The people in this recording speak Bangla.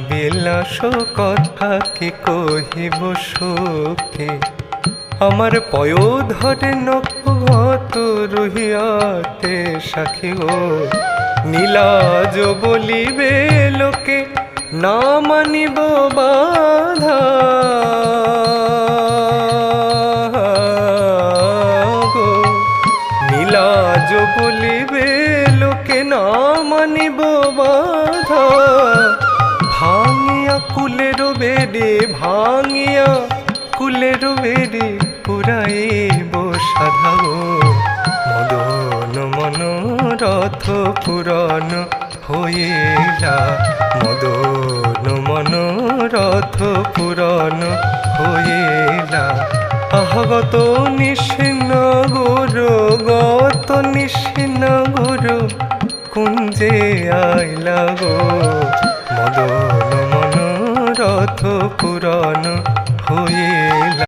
বিলাস কথা কি কহিব সুখে আমার পয়োধরে নখত রহিয়াতে সাক্ষী গো নীলাজ বলিবে লোকে না মানিব বাধা গো নীলাজ বলিবে লোকে না মানিব বাধা ভাঙিয়া কুলের বেড়ে ভাঙিয়া কুলের বেড়ে পুরাইব সাধা গো মদন মনোরথ পুরাণ হইলা মদন মনোরথ পুরাণ হইলা আহগত নিশিন গুরু গত নিশিন গুরু কুঞ্জে আইলা গো মদন মনোরথ পুরাণ হইলা।